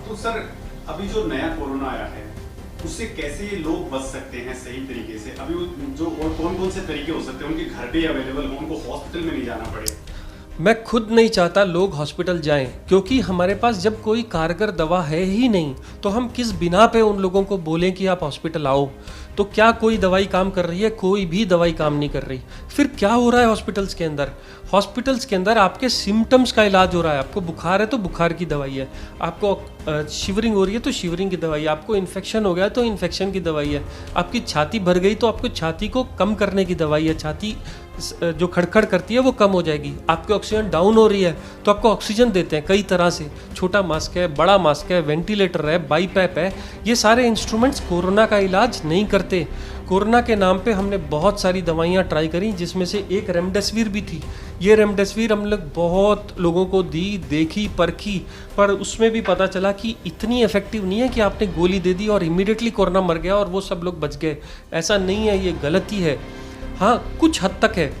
तो सर, अभी जो नया कोरोना आया है उससे कैसे लोग बच सकते हैं सही तरीके से? अभी जो और कौन कौन से तरीके हो सकते हैं उनके घर पे अवेलेबल हो, उनको हॉस्पिटल में नहीं जाना पड़े? मैं खुद नहीं चाहता लोग हॉस्पिटल जाएं, क्योंकि हमारे पास जब कोई कारगर दवा है ही नहीं तो हम किस बिना पे उन लोगों को बोलें कि आप हॉस्पिटल आओ। तो क्या कोई दवाई काम कर रही है? कोई भी दवाई काम नहीं कर रही। फिर क्या हो रहा है हॉस्पिटल्स के अंदर? हॉस्पिटल्स के अंदर आपके सिम्टम्स का इलाज हो रहा है। आपको बुखार है तो बुखार की दवाई है, आपको शिवरिंग हो रही है तो शिवरिंग की दवाई है, आपको इन्फेक्शन हो गया तो इन्फेक्शन की दवाई है, आपकी छाती भर गई तो आपको छाती को कम करने की दवाई है, छाती जो खड़खड़ करती है वो कम हो जाएगी। आपकी ऑक्सीजन डाउन हो रही है तो आपको ऑक्सीजन देते हैं कई तरह से, छोटा मास्क है, बड़ा मास्क है, वेंटिलेटर है, बाईपैप है। ये सारे इंस्ट्रूमेंट्स कोरोना का इलाज नहीं करते। कोरोना के नाम पे हमने बहुत सारी दवाइयाँ ट्राई करी, जिसमें से एक रेमडेसिविर भी थी। ये रेमडेसिविर हम लोग बहुत लोगों को दी, देखी, परखी, पर उसमें भी पता चला कि इतनी इफेक्टिव नहीं है कि आपने गोली दे दी और इमीडिएटली कोरोना मर गया और वो सब लोग बच गए। ऐसा नहीं है, ये गलती है। हाँ, कुछ हद तक है।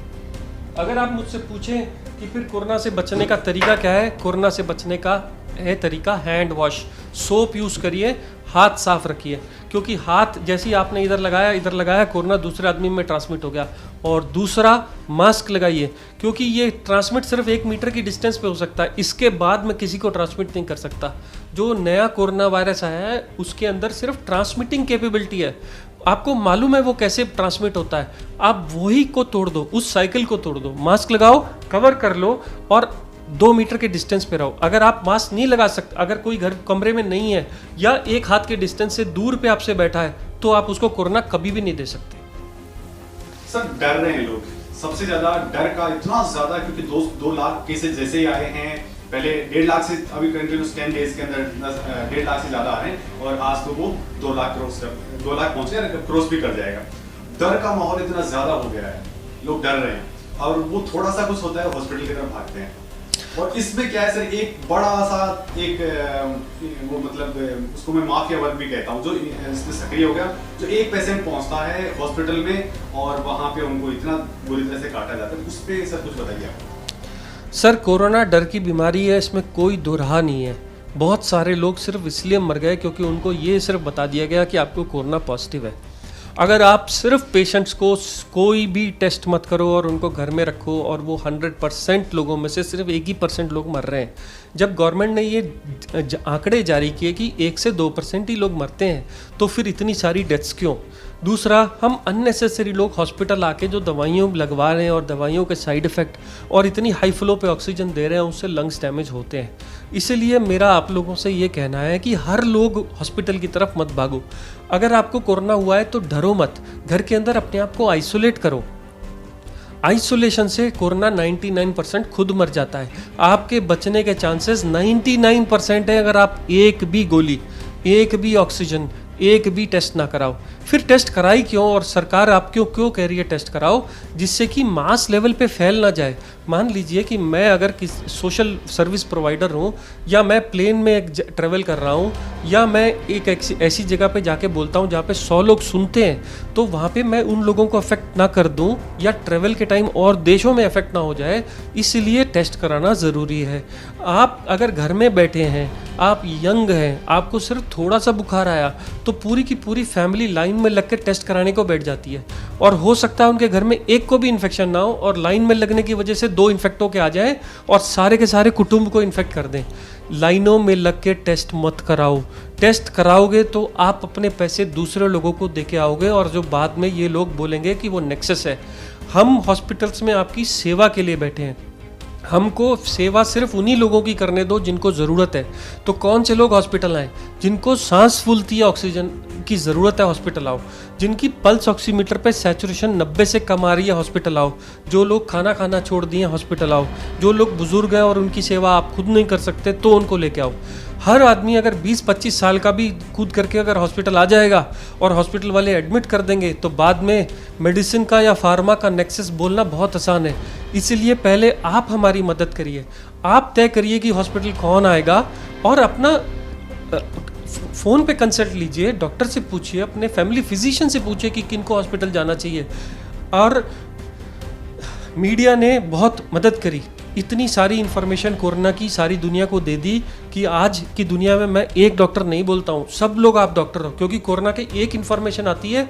अगर आप मुझसे पूछें कि फिर कोरोना से बचने का तरीका क्या है, कोरोना से बचने का है तरीका हैंड वॉश। सोप यूज़ करिए, हाथ साफ रखिए, क्योंकि हाथ जैसे ही आपने इधर लगाया कोरोना दूसरे आदमी में ट्रांसमिट हो गया। और दूसरा, मास्क लगाइए, क्योंकि ये ट्रांसमिट सिर्फ 1 मीटर की डिस्टेंस पे हो सकता है, इसके बाद में किसी को ट्रांसमिट नहीं कर सकता। जो नया कोरोना वायरस आया है उसके अंदर सिर्फ ट्रांसमिटिंग कैपेबिलिटी है। आपको मालूम है वो कैसे ट्रांसमिट होता है, आप वही को तोड़ दो, उस साइकिल को तोड़ दो। मास्क लगाओ, कवर कर लो और 2 मीटर के डिस्टेंस पे रहो। अगर आप मास्क नहीं लगा सकते, अगर कोई घर कमरे में नहीं है या 1 हाथ के डिस्टेंस से दूर पे आपसे बैठा है, तो आप उसको कोरोना कभी भी नहीं दे सकते। सर, डर रहे हैं लोग, सबसे ज्यादा डर का इतना ज्यादा, क्योंकि 2 लाख केसेस जैसे ही आए हैं, पहले 1.5 लाख से अभी कंटिन्यूस 10 डेज के अंदर 1.5 लाख से ज्यादा आ रहे हैं, और आज तो वो 2 लाख पहुंच गया, क्रॉस भी कर जाएगा। डर का माहौल इतना ज्यादा हो गया है, लोग डर रहे हैं और वो थोड़ा सा कुछ होता है हॉस्पिटल की तरफ भागते हैं। और इसमें क्या है सर, एक बड़ा सा वो मतलब उसको मैं माफिया वर्ग भी कहता हूँ, जो इसमें सक्रिय हो गया, जो एक पेशेंट पहुंचता है हॉस्पिटल में और वहां पे उनको इतना बुरी तरह से काटा जाता है। उस पर सर कुछ बताइए आप। सर, कोरोना डर की बीमारी है, इसमें कोई दो राह नहीं है। बहुत सारे लोग सिर्फ इसलिए मर गए क्योंकि उनको ये सिर्फ बता दिया गया कि आपको कोरोना पॉजिटिव है। अगर आप सिर्फ पेशेंट्स को कोई भी टेस्ट मत करो और उनको घर में रखो, और वो 100% लोगों में से सिर्फ 1% लोग मर रहे हैं। जब गवर्नमेंट ने ये आंकड़े जारी किए कि 1 से 2% ही लोग मरते हैं, तो फिर इतनी सारी डेथ्स क्यों? दूसरा, हम अननेसेसरी लोग हॉस्पिटल आके जो दवाइयों लगवा रहे हैं और दवाइयों के साइड इफ़ेक्ट और इतनी हाई फ्लो पे ऑक्सीजन दे रहे हैं, उससे लंग्स डैमेज होते हैं। इसलिए मेरा आप लोगों से ये कहना है कि हर लोग हॉस्पिटल की तरफ मत भागो। अगर आपको कोरोना हुआ है तो डरो मत, घर के अंदर अपने आप को आइसोलेट करो। आइसोलेशन से कोरोना 99% खुद मर जाता है। आपके बचने के चांसेस 99% है अगर आप एक भी गोली, एक भी ऑक्सीजन, एक भी टेस्ट ना कराओ। फिर टेस्ट कराई क्यों? और सरकार आप क्यों कह रही है टेस्ट कराओ? जिससे कि मास लेवल पे फैल ना जाए। मान लीजिए कि मैं अगर किसी सोशल सर्विस प्रोवाइडर हूँ, या मैं प्लेन में ट्रेवल कर रहा हूँ, या मैं एक ऐसी जगह पे जाके बोलता हूँ जहाँ पे 100 लोग सुनते हैं, तो वहाँ पे मैं उन लोगों को अफेक्ट ना कर दूँ या ट्रेवल के टाइम और देशों में अफेक्ट ना हो जाए, इसलिए टेस्ट कराना ज़रूरी है। आप अगर घर में बैठे हैं, आप यंग हैं, आपको सिर्फ थोड़ा सा बुखार आया तो पूरी की पूरी फैमिली लाइन में लग के टेस्ट कराने को बैठ जाती है, और हो सकता है उनके घर में एक को भी इन्फेक्शन ना हो और लाइन में लगने की वजह से 2 इन्फेक्ट होके आ जाए और सारे के सारे कुटुंब को इन्फेक्ट कर दें। लाइनों में लग के टेस्ट मत कराओ। टेस्ट कराओगे तो आप अपने पैसे दूसरे लोगों को दे के आओगे, और जो बाद में ये लोग बोलेंगे कि वो नेक्सस है। हम हॉस्पिटल्स में आपकी सेवा के लिए बैठे हैं, हमको सेवा सिर्फ उन्हीं लोगों की करने दो जिनको ज़रूरत है। तो कौन से लोग हॉस्पिटल आए? जिनको सांस फूलती है, ऑक्सीजन की ज़रूरत है, हॉस्पिटल आओ। जिनकी पल्स ऑक्सीमीटर पे सैचुरेशन 90 से कम आ रही है, हॉस्पिटल आओ। जो लोग खाना खाना छोड़ दिए, हॉस्पिटल आओ। जो लोग बुजुर्ग हैं और उनकी सेवा आप खुद नहीं कर सकते, तो उनको लेके आओ। हर आदमी अगर 20-25 साल का भी कूद करके अगर हॉस्पिटल आ जाएगा और हॉस्पिटल वाले एडमिट कर देंगे, तो बाद में मेडिसिन का या फार्मा का नेक्सस बोलना बहुत आसान है। इसलिए पहले आप हमारी मदद करिए। आप तय करिए कि हॉस्पिटल कौन आएगा, और अपना फ़ोन पे कंसल्ट लीजिए, डॉक्टर से पूछिए, अपने फैमिली फिजिशियन से पूछिए कि किनको हॉस्पिटल जाना चाहिए। और मीडिया ने बहुत मदद करी, इतनी सारी इन्फॉर्मेशन कोरोना की सारी दुनिया को दे दी कि आज की दुनिया में मैं एक डॉक्टर नहीं बोलता हूँ, सब लोग आप डॉक्टर हो, क्योंकि कोरोना की एक इन्फॉर्मेशन आती है,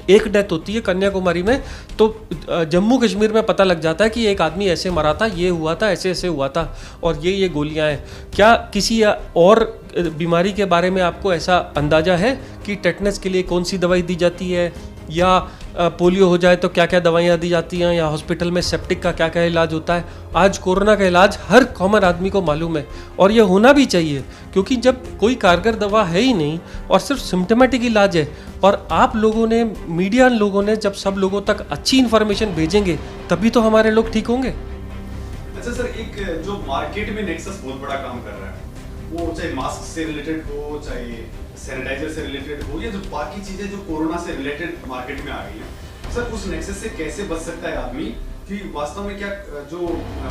एक डेथ होती है कन्याकुमारी में, तो जम्मू कश्मीर में पता लग जाता है कि एक आदमी ऐसे मरा था, ये हुआ था, ऐसे ऐसे हुआ था, और ये गोलियां हैं। क्या किसी और बीमारी के बारे में आपको ऐसा अंदाजा है कि टेटनस के लिए कौन सी दवाई दी जाती है, या पोलियो हो जाए तो क्या क्या दवाइयाँ दी जाती हैं, या हॉस्पिटल में सेप्टिक का क्या क्या इलाज होता है? आज कोरोना का इलाज हर कॉमन आदमी को मालूम है, और ये होना भी चाहिए, क्योंकि जब कोई कारगर दवा है ही नहीं और सिर्फ सिम्टोमेटिक इलाज है, और आप लोगों ने, मीडिया लोगों ने जब सब लोगों तक अच्छी इन्फॉर्मेशन भेजेंगे तभी तो हमारे लोग ठीक होंगे। अच्छा सर, एक जो मार्केट में नेक्सस बहुत बड़ा काम कर रहा है, वो चाहे मास्क से रिलेटेड हो, चाहे सैनिटाइजर से रिलेटेड हो, या जो बाकी चीजें जो कोरोना से रिलेटेड मार्केट में आ गई हैं, सर उस नेक्सस से कैसे बच सकता है आदमी कि वास्तव में क्या जो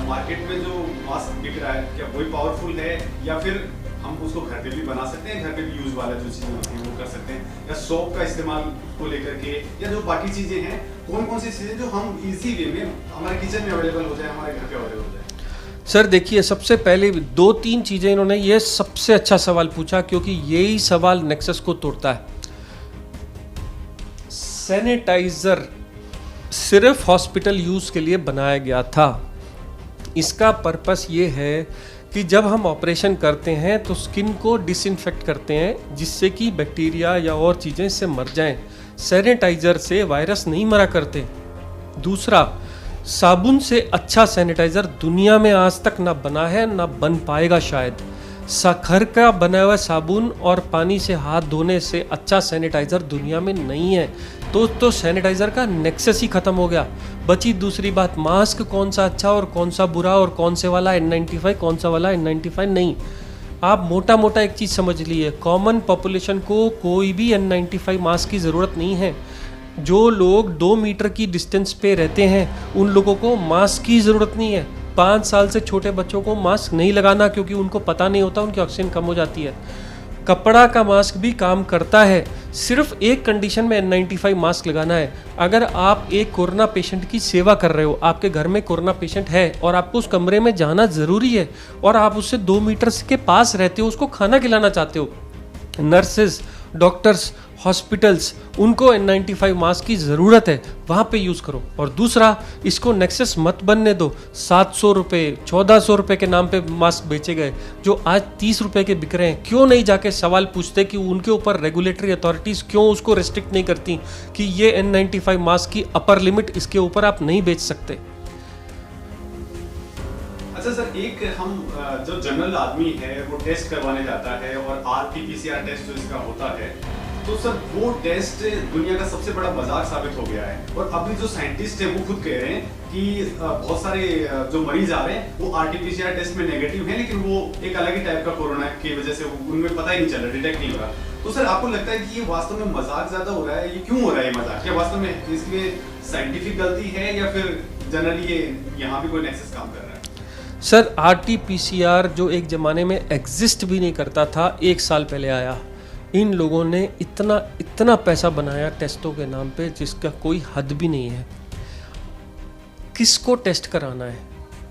मार्केट में जो मास्क बिक रहा है क्या वही पावरफुल है, या फिर हम उसको घर पे भी बना सकते हैं, घर पे भी यूज वाला जो चीजें होती हैं वो कर सकते हैं, या सोप का इस्तेमाल को लेकर के, या जो बाकी चीजें हैं, कौन कौन सी चीजें जो हम इजी वे में हमारे किचन में अवेलेबल हो जाए, हमारे घर पे अवेलेबल हो जाए? सर देखिए, सबसे पहले 2-3 चीज़ें इन्होंने, ये सबसे अच्छा सवाल पूछा, क्योंकि यही सवाल नेक्सस को तोड़ता है। सैनिटाइजर सिर्फ हॉस्पिटल यूज़ के लिए बनाया गया था। इसका पर्पस ये है कि जब हम ऑपरेशन करते हैं तो स्किन को डिसइंफेक्ट करते हैं, जिससे कि बैक्टीरिया या और चीज़ें इससे मर जाएं। सैनिटाइजर से वायरस नहीं मरा करते। दूसरा, साबुन से अच्छा सैनिटाइजर दुनिया में आज तक ना बना है, ना बन पाएगा शायद। घर का बना हुआ साबुन और पानी से हाथ धोने से अच्छा सैनिटाइजर दुनिया में नहीं है। तो सैनिटाइजर का नेक्सस ही खत्म हो गया। बची दूसरी बात, मास्क कौन सा अच्छा और कौन सा बुरा, और कौन से वाला N95 कौन सा वाला N95 नहीं। आप मोटा मोटा एक चीज़ समझ लीजिए, कॉमन पॉपुलेशन को कोई भी N95 मास्क की ज़रूरत नहीं है। जो लोग 2 मीटर की डिस्टेंस पे रहते हैं उन लोगों को मास्क की ज़रूरत नहीं है। 5 साल से छोटे बच्चों को मास्क नहीं लगाना, क्योंकि उनको पता नहीं होता, उनकी ऑक्सीजन कम हो जाती है। कपड़ा का मास्क भी काम करता है, सिर्फ एक कंडीशन में N95 मास्क लगाना है। अगर आप एक कोरोना पेशेंट की सेवा कर रहे हो, आपके घर में कोरोना पेशेंट है और आपको उस कमरे में जाना ज़रूरी है, और आप उससे 2 मीटर के पास रहते हो, उसको खाना खिलाना चाहते हो, नर्सेज, डॉक्टर्स, हॉस्पिटल्स, उनको N95 मास्क की ज़रूरत है, वहाँ पे यूज़ करो। और दूसरा, इसको नेक्सस मत बनने दो। 700 रुपये 1400 रुपये के नाम पे मास्क बेचे गए, जो आज 30 रुपये के बिक रहे हैं। क्यों नहीं जाके सवाल पूछते कि उनके ऊपर रेगुलेटरी अथॉरिटीज़ क्यों उसको रिस्ट्रिक्ट नहीं करती कि ये N95 मास्क की अपर लिमिट, इसके ऊपर आप नहीं बेच सकते। अच्छा सर, एक हम जो जनरल आदमी है वो टेस्ट करवाने जाता है, और RT-PCR टेस्ट जो इसका होता है, तो सर वो टेस्ट दुनिया का सबसे बड़ा बाजार साबित हो गया है। और अभी जो साइंटिस्ट है वो खुद कह रहे हैं कि बहुत सारे जो मरीज आ रहे हैं वो RT-PCR टेस्ट में नेगेटिव हैं, लेकिन वो एक अलग ही टाइप का कोरोना की वजह से उनमें पता ही नहीं चल रहा, डिटेक्ट नहीं हो रहा। तो सर आपको लगता है कि ये वास्तव में मजाक ज्यादा हो रहा है? ये क्यों हो रहा है ये मजाक? क्या वास्तव में इसमें साइंटिफिक गलती है, या फिर जनरली ये यहाँ भी कोई नेक्सस काम कर रहा है? सर RT-PCR जो एक ज़माने में एग्जिस्ट भी नहीं करता था, 1 साल पहले आया। इन लोगों ने इतना पैसा बनाया टेस्टों के नाम पे, जिसका कोई हद भी नहीं है। किसको टेस्ट कराना है?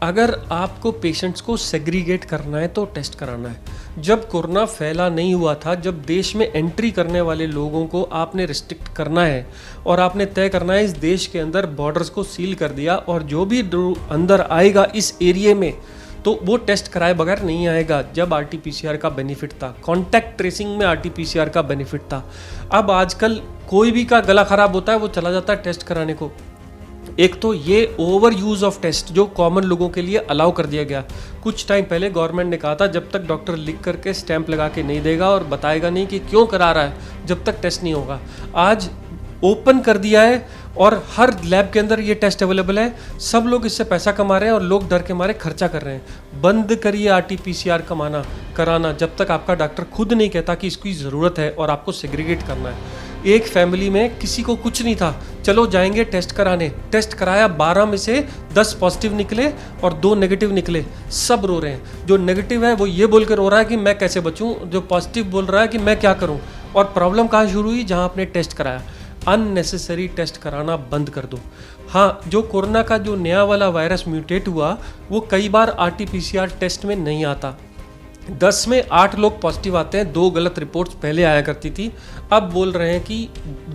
अगर आपको पेशेंट्स को सेग्रीगेट करना है तो टेस्ट कराना है। जब कोरोना फैला नहीं हुआ था, जब देश में एंट्री करने वाले लोगों को आपने रिस्ट्रिक्ट करना है और आपने तय करना है इस देश के अंदर बॉर्डर्स को सील कर दिया, और जो भी अंदर आएगा इस एरिया में तो वो टेस्ट कराए बगैर नहीं आएगा। जब RT-PCR का बेनिफिट था, कॉन्टैक्ट ट्रेसिंग में RT-PCR का बेनिफिट था। अब आजकल कोई भी का गला खराब होता है वो चला जाता है टेस्ट कराने को। एक तो ये ओवर यूज़ ऑफ टेस्ट जो कॉमन लोगों के लिए अलाउ कर दिया गया। कुछ टाइम पहले गवर्नमेंट ने कहा था जब तक डॉक्टर लिख करके स्टैंप लगा के नहीं देगा और बताएगा नहीं कि क्यों करा रहा है, जब तक टेस्ट नहीं होगा। आज ओपन कर दिया है और हर लैब के अंदर ये टेस्ट अवेलेबल है। सब लोग इससे पैसा कमा रहे हैं और लोग डर के मारे खर्चा कर रहे हैं। बंद करिए RT-PCR कराना जब तक आपका डॉक्टर खुद नहीं कहता कि इसकी ज़रूरत है और आपको सेग्रीगेट करना है। एक फैमिली में किसी को कुछ नहीं था, चलो जाएंगे टेस्ट कराने। टेस्ट कराया, 12 में से 10 पॉजिटिव निकले और 2 नेगेटिव निकले। सब रो रहे हैं। जो नेगेटिव है वो ये बोल कर रो रहा है कि मैं कैसे बचूं, जो पॉजिटिव बोल रहा है कि मैं क्या करूं। और प्रॉब्लम कहाँ शुरू हुई? जहां आपने टेस्ट कराया। अननेसेसरी टेस्ट कराना बंद कर दो। हाँ, जो कोरोना का जो नया वाला वायरस म्यूटेट हुआ वो कई बार RT-PCR टेस्ट में नहीं आता। 10 में 8 लोग पॉजिटिव आते हैं, 2 गलत रिपोर्ट्स पहले आया करती थी, अब बोल रहे हैं कि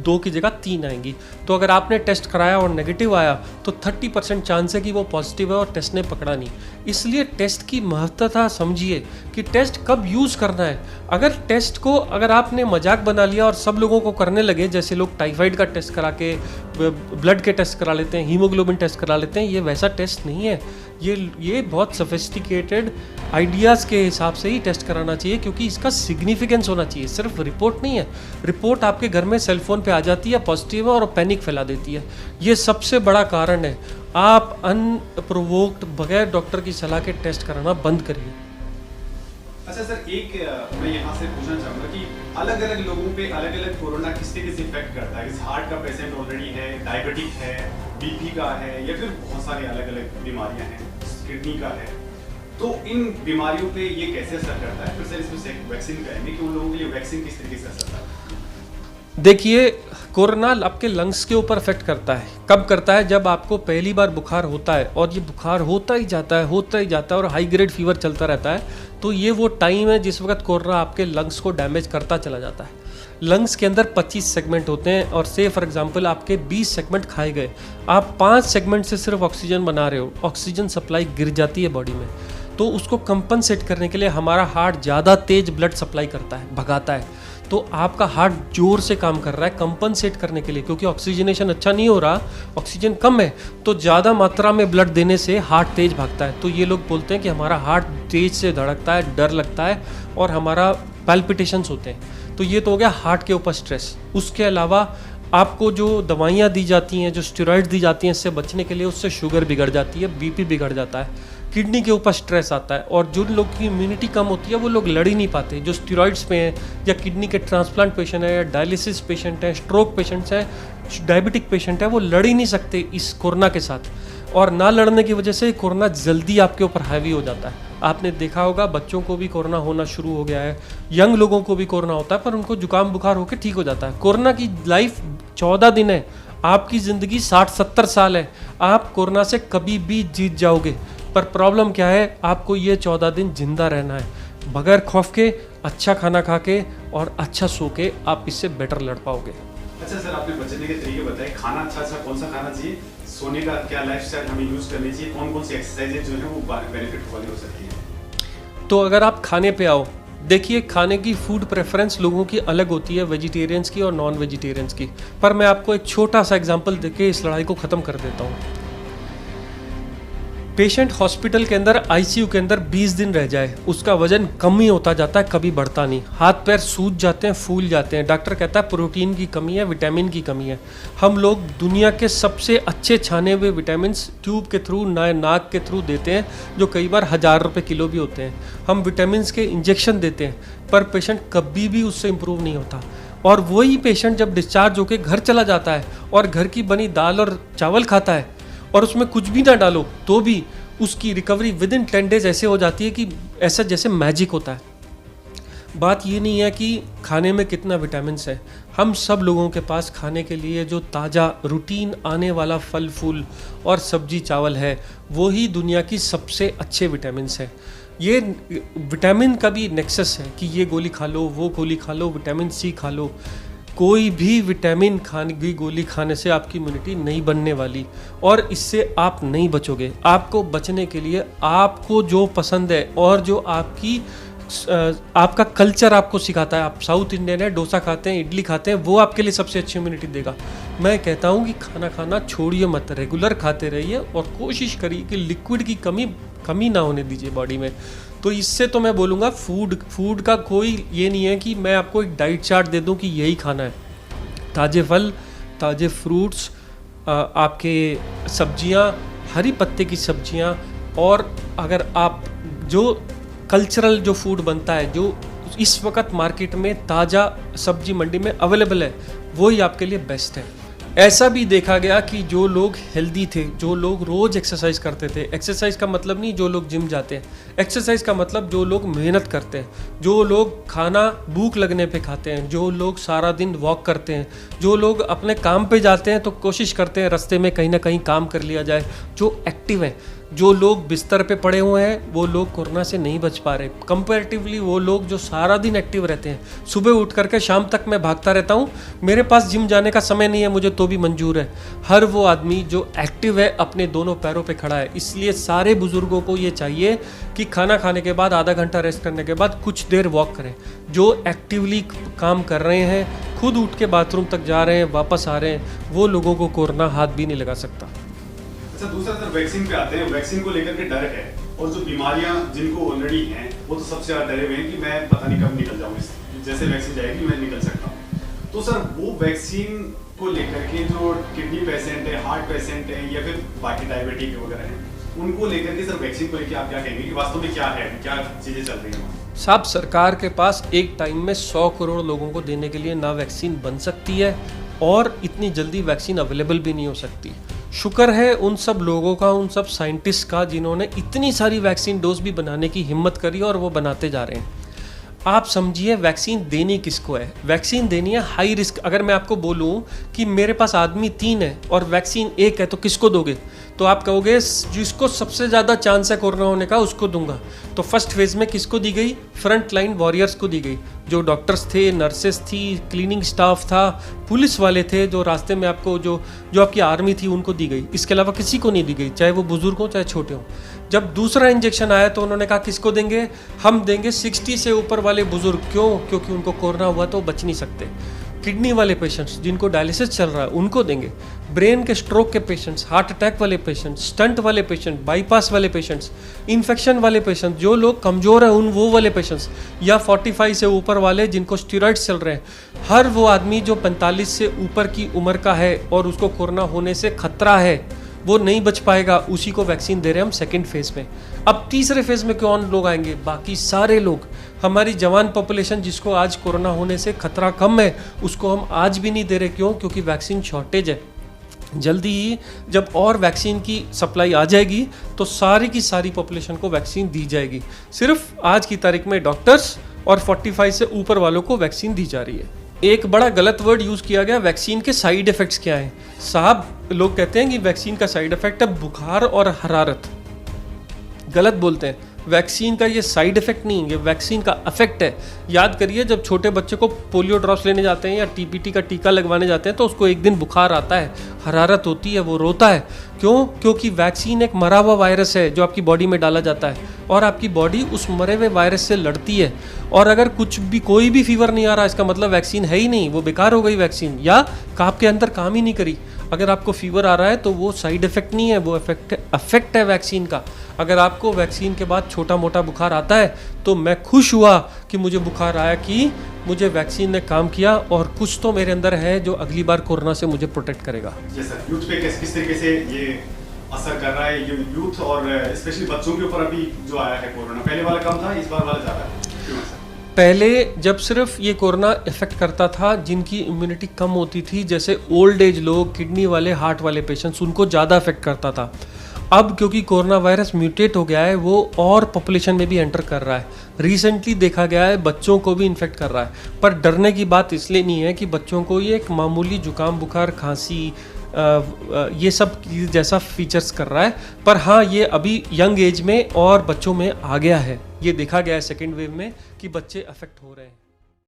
2 की जगह 3 आएंगी। तो अगर आपने टेस्ट कराया और नेगेटिव आया तो 30% चांस है कि वो पॉजिटिव है और टेस्ट ने पकड़ा नहीं। इसलिए टेस्ट की महत्वता समझिए कि टेस्ट कब यूज़ करना है। अगर आपने मजाक बना लिया और सब लोगों को करने लगे, जैसे लोग टाइफाइड का टेस्ट करा के ब्लड के टेस्ट करा लेते हैं, हीमोग्लोबिन टेस्ट करा लेते हैं, ये वैसा टेस्ट नहीं है। ये बहुत सोफिस्टिकेटेड आइडियाज़ के हिसाब से ही टेस्ट कराना चाहिए, क्योंकि इसका सिग्निफिकेंस होना चाहिए, सिर्फ रिपोर्ट नहीं है। रिपोर्ट आपके घर में सेल फोन पे आ जाती है, पॉजिटिव है और पैनिक फैला देती है। ये सबसे बड़ा कारण है। आप अनप्रोवोक्ड बगैर डॉक्टर की सलाह के टेस्ट कराना बंद करिए। अच्छा सर, मैं यहाँ से पूछना चाहूँगा कि अलग अलग लोगों पे अलग अलग कोरोना किस तरीके से इफेक्ट करता है। इस हार्ट का पेशेंट ऑलरेडी है, डायबिटिक है, BP का है, या फिर बहुत सारी अलग अलग बीमारियाँ हैं, किडनी का है, तो इन बीमारियों पे ये कैसे असर करता है? फिर सर इसमें से वैक्सीन करेंगे कि उन लोगों के लिए वैक्सीन किस तरीके से असर करता है? देखिए, कोरोना आपके लंग्स के ऊपर अफेक्ट करता है। कब करता है? जब आपको पहली बार बुखार होता है और ये बुखार होता ही जाता है और हाई ग्रेड फीवर चलता रहता है, तो ये वो टाइम है जिस वक्त कोरोना आपके लंग्स को डैमेज करता चला जाता है। लंग्स के अंदर 25 सेगमेंट होते हैं और से फॉर एग्जांपल आपके 20 सेगमेंट खाए गए, आप 5 सेगमेंट से सिर्फ ऑक्सीजन बना रहे हो, ऑक्सीजन सप्लाई गिर जाती है बॉडी में। तो उसको कंपनसेट करने के लिए हमारा हार्ट ज़्यादा तेज ब्लड सप्लाई करता है, भगाता है। तो आपका हार्ट जोर से काम कर रहा है कंपनसेट करने के लिए, क्योंकि ऑक्सीजनेशन अच्छा नहीं हो रहा, ऑक्सीजन कम है, तो ज़्यादा मात्रा में ब्लड देने से हार्ट तेज भागता है। तो ये लोग बोलते हैं कि हमारा हार्ट तेज से धड़कता है, डर लगता है और हमारा पैल्पिटेशंस होते हैं। तो ये तो हो गया हार्ट के ऊपर स्ट्रेस। उसके अलावा आपको जो दवाइयाँ दी जाती हैं, जो स्टेरॉइड दी जाती हैं, इससे बचने के लिए उससे शुगर बिगड़ जाती है, BP बिगड़ जाता है, किडनी के ऊपर स्ट्रेस आता है। और जो लोग की इम्यूनिटी कम होती है वो लोग लड़ ही नहीं पाते, जो स्टेरॉइड्स पे हैं या किडनी के ट्रांसप्लांट पेशेंट है या डायलिसिस पेशेंट है, स्ट्रोक पेशेंट्स हैं, डायबिटिक पेशेंट है, वो लड़ ही नहीं सकते इस कोरोना के साथ। और ना लड़ने की वजह से कोरोना जल्दी आपके ऊपर हैवी हो जाता है। आपने देखा होगा बच्चों को भी कोरोना होना शुरू हो गया है, यंग लोगों को भी कोरोना होता है, पर उनको जुकाम बुखार होकर ठीक हो जाता है। कोरोना की लाइफ 14 दिन है, आपकी ज़िंदगी 60-70 साल है। आप कोरोना से कभी भी जीत जाओगे, पर प्रॉब्लम क्या है? आपको ये 14 दिन जिंदा रहना है, बगैर खौफ के, अच्छा खाना खा के और अच्छा सो के आप इससे बेटर लड़ पाओगे। अच्छा सर, आपने बचने के तरीके बताए। खाना अच्छा कौन सा खाना चाहिए, सोने का क्या लाइफस्टाइल हमें यूज करनी चाहिए, कौन कौन सी एक्सरसाइजेज जो है वो बेनिफिट वाली हो सकती है? तो अगर आप खाने पे आओ, देखिए खाने की फूड प्रेफरेंस लोगों की अलग होती है, वेजिटेरियंस की और नॉन वेजिटेरियंस की। पर मैं आपको एक छोटा सा एग्जांपल देके इस लड़ाई को ख़त्म कर देता हूँ। पेशेंट हॉस्पिटल के अंदर ICU के अंदर 20 दिन रह जाए, उसका वजन कम ही होता जाता है, कभी बढ़ता नहीं, हाथ पैर सूज जाते हैं, फूल जाते हैं। डॉक्टर कहता है प्रोटीन की कमी है, विटामिन की कमी है। हम लोग दुनिया के सबसे अच्छे छाने हुए विटामिन ट्यूब के थ्रू, नाक के थ्रू देते हैं, जो कई बार 1000 रुपये किलो भी होते हैं। हम विटामिन के इंजेक्शन देते हैं, पर पेशेंट कभी भी उससे इम्प्रूव नहीं होता। और वही पेशेंट जब डिस्चार्ज होकर घर चला जाता है और घर की बनी दाल और चावल खाता है और उसमें कुछ भी ना डालो, तो भी उसकी रिकवरी विद इन 10 डेज ऐसे हो जाती है कि ऐसा जैसे मैजिक होता है। बात ये नहीं है कि खाने में कितना विटामिन्स है, हम सब लोगों के पास खाने के लिए जो ताज़ा रूटीन आने वाला फल फूल और सब्जी चावल है, वो ही दुनिया की सबसे अच्छे विटामिन्स है। ये विटामिन का भी नेक्सस है कि ये गोली खा लो, वो गोली खा लो, विटामिन C खा लो। कोई भी विटामिन खाने की गोली खाने से आपकी इम्यूनिटी नहीं बनने वाली और इससे आप नहीं बचोगे। आपको बचने के लिए आपको जो पसंद है और जो आपका कल्चर आपको सिखाता है, आप साउथ इंडियन है, डोसा खाते हैं, इडली खाते हैं, वो आपके लिए सबसे अच्छी इम्यूनिटी देगा। मैं कहता हूँ कि खाना खाना छोड़िए मत, रेगुलर खाते रहिए और कोशिश करिए कि लिक्विड की कमी ना होने दीजिए बॉडी में। तो इससे तो मैं बोलूँगा फूड का कोई ये नहीं है कि मैं आपको एक डाइट चार्ट दे दूँ कि यही खाना है। ताज़े फल, ताज़े फ्रूट्स, आपके सब्जियाँ, हरी पत्ते की सब्जियाँ, और अगर आप जो कल्चरल जो फूड बनता है, जो इस वक्त मार्केट में ताज़ा सब्जी मंडी में अवेलेबल है, वही आपके लिए बेस्ट है। ऐसा भी देखा गया कि जो लोग हेल्दी थे, जो लोग रोज एक्सरसाइज करते थे, एक्सरसाइज का मतलब नहीं जो लोग जिम जाते हैं, एक्सरसाइज का मतलब जो लोग मेहनत करते हैं, जो लोग खाना भूख लगने पे खाते हैं, जो लोग सारा दिन वॉक करते हैं, जो लोग अपने काम पे जाते हैं तो कोशिश करते हैं रास्ते में कहीं ना कहीं काम कर लिया जाए, जो एक्टिव हैं, जो लोग बिस्तर पे पड़े हुए हैं वो लोग कोरोना से नहीं बच पा रहे। कंपैरेटिवली वो लोग जो सारा दिन एक्टिव रहते हैं, सुबह उठ करके शाम तक मैं भागता रहता हूँ, मेरे पास जिम जाने का समय नहीं है, मुझे तो भी मंजूर है। हर वो आदमी जो एक्टिव है अपने दोनों पैरों पे खड़ा है। इसलिए सारे बुजुर्गों को ये चाहिए कि खाना खाने के बाद आधा घंटा रेस्ट करने के बाद कुछ देर वॉक करें। जो एक्टिवली काम कर रहे हैं, खुद उठ के बाथरूम तक जा रहे हैं, वापस आ रहे हैं, वो लोगों को कोरोना हाथ भी नहीं लगा सकता। अच्छा, दूसरा सर वैक्सीन पे आते हैं। वैक्सीन को लेकर के डर है, और जो बीमारियां जिनको ऑलरेडी हैं वो तो सबसे ज़्यादा डरे हुए हैं कि मैं पता नहीं कब निकल जाऊँ, जैसे वैक्सीन जाएगी मैं निकल सकता हूँ। तो सर वो वैक्सीन को लेकर के जो किडनी पेशेंट है, हार्ट पेशेंट है, या फिर बाकी डायबिटिक वगैरह हैं, उनको लेकर के सर वैक्सीन को लेकर आप क्या कहेंगे कि वास्तव में क्या है, क्या चीज़ें चल रही हैं? साहब, सरकार के पास एक टाइम में 100 करोड़ लोगों को देने के लिए ना वैक्सीन बन सकती है और इतनी जल्दी वैक्सीन अवेलेबल भी नहीं हो सकती। शुक्र है उन सब लोगों का, उन सब साइंटिस्ट का जिन्होंने इतनी सारी वैक्सीन डोज भी बनाने की हिम्मत करी और वो बनाते जा रहे हैं। आप समझिए वैक्सीन देनी किसको है? वैक्सीन देनी है हाई रिस्क। अगर मैं आपको बोलूं कि मेरे पास आदमी 3 है और वैक्सीन 1 है तो किसको दोगे? तो आप कहोगे जिसको सबसे ज़्यादा चांस है कोरोना होने का उसको दूंगा। तो फर्स्ट फेज में किसको दी गई? फ्रंट लाइन वॉरियर्स को दी गई, जो डॉक्टर्स थे, नर्सेस थी, क्लीनिंग स्टाफ था, पुलिस वाले थे, जो रास्ते में आपको जो आपकी आर्मी थी उनको दी गई। इसके अलावा किसी को नहीं दी गई, चाहे वो बुजुर्ग हो चाहे छोटे हों। जब दूसरा इंजेक्शन आया तो उन्होंने कहा किसको देंगे? हम देंगे 60 से ऊपर वाले बुजुर्ग। क्यों? क्योंकि उनको कोरोना हुआ तो बच नहीं सकते। किडनी वाले पेशेंट्स जिनको डायलिसिस चल रहा है उनको देंगे। ब्रेन के स्ट्रोक के पेशेंट्स, हार्ट अटैक वाले पेशेंट्स, स्टंट वाले पेशेंट, बाईपास वाले पेशेंट्स, इन्फेक्शन वाले पेशेंट, जो लोग कमज़ोर हैं उन वो वाले पेशेंट्स, या 45 से ऊपर वाले जिनको स्टेरॉइड्स चल रहे हैं। हर वो आदमी जो 45 से ऊपर की उम्र का है और उसको कोरोना होने से खतरा है, वो नहीं बच पाएगा, उसी को वैक्सीन दे रहे हैं हम सेकेंड फेज में। अब तीसरे फेज में कौन लोग आएंगे? बाकी सारे लोग। हमारी जवान पॉपुलेशन जिसको आज कोरोना होने से खतरा कम है, उसको हम आज भी नहीं दे रहे। क्यों? क्योंकि वैक्सीन शॉर्टेज है। जल्दी ही जब और वैक्सीन की सप्लाई आ जाएगी तो सारी की सारी पॉपुलेशन को वैक्सीन दी जाएगी। सिर्फ आज की तारीख में डॉक्टर्स और 45 से ऊपर वालों को वैक्सीन दी जा रही है। एक बड़ा गलत वर्ड यूज़ किया गया, वैक्सीन के साइड इफ़ेक्ट्स क्या हैं? साहब, लोग कहते हैं कि वैक्सीन का साइड इफ़ेक्ट है बुखार और हरारत। गलत बोलते हैं। वैक्सीन का ये साइड इफ़ेक्ट नहीं है, ये वैक्सीन का इफेक्ट है। याद करिए, जब छोटे बच्चे को पोलियो ड्रॉप्स लेने जाते हैं या टीपीटी का टीका लगवाने जाते हैं तो उसको एक दिन बुखार आता है, हरारत होती है, वो रोता है। क्यों? क्योंकि वैक्सीन एक मरा हुआ वायरस है जो आपकी बॉडी में डाला जाता है और आपकी बॉडी उस मरे हुए वायरस से लड़ती है। और अगर कोई भी फीवर नहीं आ रहा, इसका मतलब वैक्सीन है ही नहीं, वो बेकार हो गई वैक्सीन, या आपके अंदर काम ही नहीं करी। अगर आपको फीवर आ रहा है तो वो साइड इफेक्ट नहीं है, वो इफेक्ट है वैक्सीन का। अगर आपको वैक्सीन के बाद छोटा मोटा बुखार आता है तो मैं खुश हुआ कि मुझे बुखार आया, कि मुझे वैक्सीन ने काम किया और कुछ तो मेरे अंदर है जो अगली बार कोरोना से मुझे प्रोटेक्ट करेगा। जी सर, यूथ पे किस तरीके से ये असर कर रहा है, ये यूथ और स्पेशली बच्चों के ऊपर अभी जो आया है कोरोना? पहले वाला कम था, इस बार वाला ज़्यादा है, क्यों सर? पहले जब सिर्फ ये कोरोना इफेक्ट करता था जिनकी इम्यूनिटी कम होती थी, जैसे ओल्ड एज लोग, किडनी वाले, हार्ट वाले पेशेंट्स, उनको ज़्यादा इफेक्ट करता था। अब क्योंकि कोरोना वायरस म्यूटेट हो गया है, वो और पॉपुलेशन में भी एंटर कर रहा है। रिसेंटली देखा गया है बच्चों को भी इन्फेक्ट कर रहा है। पर डरने की बात इसलिए नहीं है कि बच्चों को ये एक मामूली जुकाम, बुखार, खांसी, ये सब जैसा फीचर्स कर रहा है। पर हाँ, ये अभी यंग एज में और बच्चों में आ गया है। ये देखा गया है सेकेंड वेव में कि बच्चे अफेक्ट हो रहे हैं।